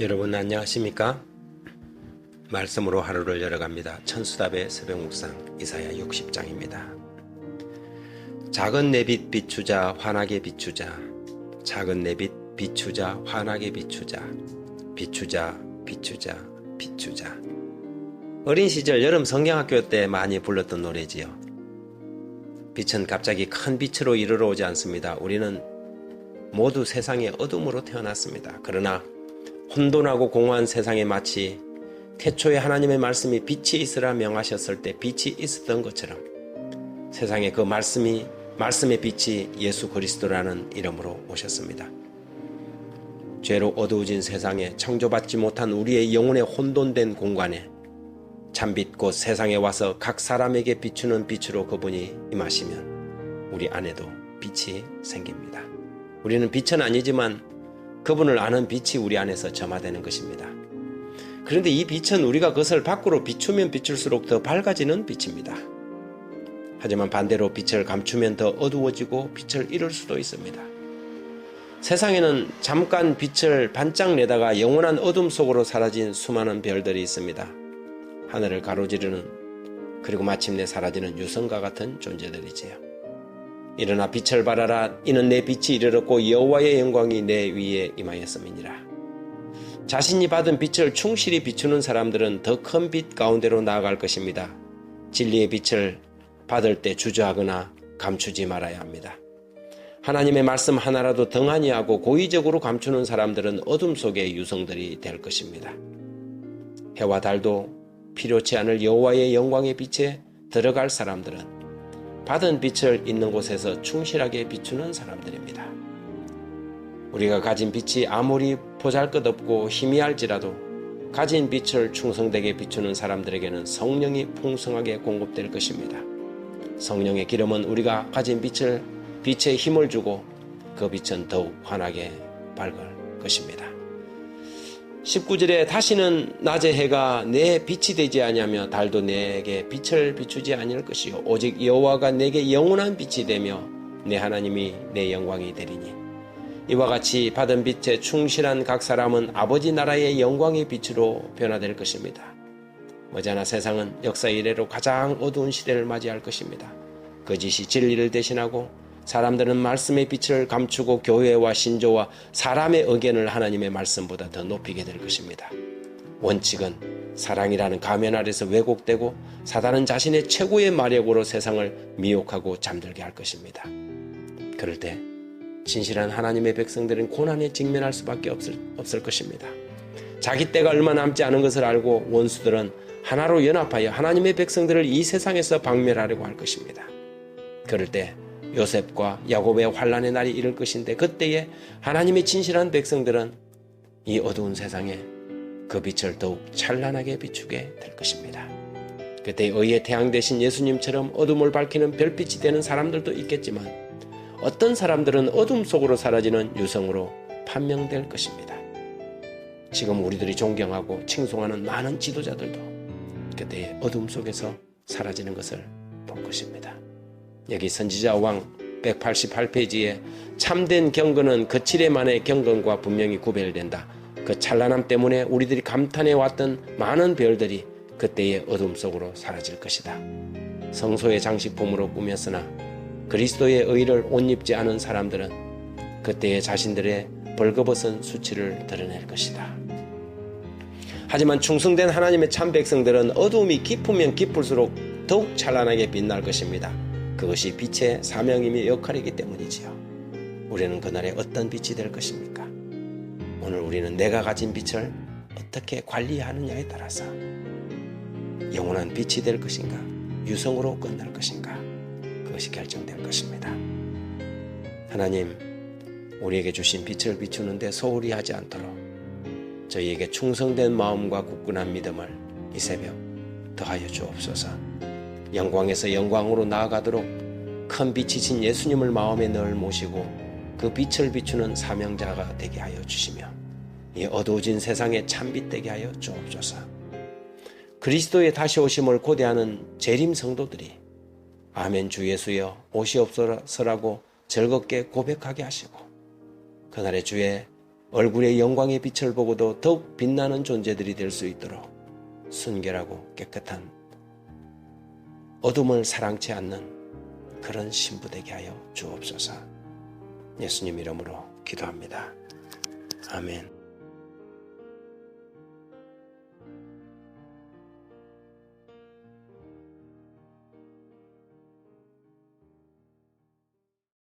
여러분 안녕하십니까? 말씀으로 하루를 열어갑니다. 천수답의 새벽묵상 이사야 60장입니다. 작은 내빛 비추자 환하게 비추자, 작은 내빛 비추자 환하게 비추자, 비추자 비추자 비추자. 어린 시절 여름 성경학교 때 많이 불렀던 노래지요. 빛은 갑자기 큰 빛으로 이르러 오지 않습니다. 우리는 모두 세상의 어둠으로 태어났습니다. 그러나 혼돈하고 공허한 세상에 마치 태초에 하나님의 말씀이 빛이 있으라 명하셨을 때 빛이 있었던 것처럼 세상에 그 말씀의 빛이 예수 그리스도라는 이름으로 오셨습니다. 죄로 어두워진 세상에 창조받지 못한 우리의 영혼의 혼돈된 공간에 참빛 곧 세상에 와서 각 사람에게 비추는 빛으로 그분이 임하시면 우리 안에도 빛이 생깁니다. 우리는 빛은 아니지만 그분을 아는 빛이 우리 안에서 점화되는 것입니다. 그런데 이 빛은 우리가 그것을 밖으로 비추면 비출수록 더 밝아지는 빛입니다. 하지만 반대로 빛을 감추면 더 어두워지고 빛을 잃을 수도 있습니다. 세상에는 잠깐 빛을 반짝 내다가 영원한 어둠 속으로 사라진 수많은 별들이 있습니다. 하늘을 가로지르는 그리고 마침내 사라지는 유성과 같은 존재들이지요. 일어나 빛을 발하라. 이는 내 빛이 이르렀고 여호와의 영광이 내 위에 임하였음이니라. 자신이 받은 빛을 충실히 비추는 사람들은 더 큰 빛 가운데로 나아갈 것입니다. 진리의 빛을 받을 때 주저하거나 감추지 말아야 합니다. 하나님의 말씀 하나라도 덩하니 하고 고의적으로 감추는 사람들은 어둠 속의 유성들이 될 것입니다. 해와 달도 필요치 않을 여호와의 영광의 빛에 들어갈 사람들은 받은 빛을 있는 곳에서 충실하게 비추는 사람들입니다. 우리가 가진 빛이 아무리 보잘것없고 희미할지라도 가진 빛을 충성되게 비추는 사람들에게는 성령이 풍성하게 공급될 것입니다. 성령의 기름은 우리가 가진 빛에 힘을 주고 그 빛은 더욱 환하게 밝을 것입니다. 19절에 다시는 낮의 해가 내 빛이 되지 아니하며 달도 내게 빛을 비추지 아니할 것이요 오직 여호와가 내게 영원한 빛이 되며 내 하나님이 내 영광이 되리니 이와 같이 받은 빛에 충실한 각 사람은 아버지 나라의 영광의 빛으로 변화될 것입니다. 머지않아 세상은 역사 이래로 가장 어두운 시대를 맞이할 것입니다. 거짓이 진리를 대신하고 사람들은 말씀의 빛을 감추고 교회와 신조와 사람의 의견을 하나님의 말씀보다 더 높이게 될 것입니다. 원칙은 사랑이라는 가면 아래서 왜곡되고 사단은 자신의 최고의 마력으로 세상을 미혹하고 잠들게 할 것입니다. 그럴 때 진실한 하나님의 백성들은 고난에 직면할 수밖에 없을 것입니다. 자기 때가 얼마 남지 않은 것을 알고 원수들은 하나로 연합하여 하나님의 백성들을 이 세상에서 박멸하려고 할 것입니다. 그럴 때 요셉과 야곱의 환난의 날이 이를 것인데 그때에 하나님의 진실한 백성들은 이 어두운 세상에 그 빛을 더욱 찬란하게 비추게 될 것입니다. 그때 의의 태양 되신 예수님처럼 어둠을 밝히는 별빛이 되는 사람들도 있겠지만 어떤 사람들은 어둠 속으로 사라지는 유성으로 판명될 것입니다. 지금 우리들이 존경하고 칭송하는 많은 지도자들도 그때의 어둠 속에서 사라지는 것을 볼 것입니다. 여기 선지자 왕 188페이지에 참된 경건은 거칠의 만의 경건과 분명히 구별된다. 그 찬란함 때문에 우리들이 감탄해왔던 많은 별들이 그때의 어둠 속으로 사라질 것이다. 성소의 장식품으로 꾸몄으나 그리스도의 의를 옷 입지 않은 사람들은 그때의 자신들의 벌거벗은 수치를 드러낼 것이다. 하지만 충성된 하나님의 참 백성들은 어두움이 깊으면 깊을수록 더욱 찬란하게 빛날 것입니다. 그것이 빛의 사명이며 역할이기 때문이지요. 우리는 그날에 어떤 빛이 될 것입니까? 오늘 우리는 내가 가진 빛을 어떻게 관리하느냐에 따라서 영원한 빛이 될 것인가, 유성으로 끝날 것인가, 그것이 결정될 것입니다. 하나님, 우리에게 주신 빛을 비추는데 소홀히 하지 않도록 저희에게 충성된 마음과 굳건한 믿음을 이 새벽 더하여 주옵소서. 영광에서 영광으로 나아가도록 큰 빛이신 예수님을 마음에 늘 모시고 그 빛을 비추는 사명자가 되게 하여 주시며 이 어두워진 세상에 참빛 되게 하여 주옵소서. 그리스도의 다시 오심을 고대하는 재림 성도들이 아멘 주 예수여 오시옵소서라고 즐겁게 고백하게 하시고 그날의 주의 얼굴의 영광의 빛을 보고도 더욱 빛나는 존재들이 될 수 있도록 순결하고 깨끗한 어둠을 사랑치 않는 그런 신부 되게 하여 주옵소서. 예수님 이름으로 기도합니다. 아멘.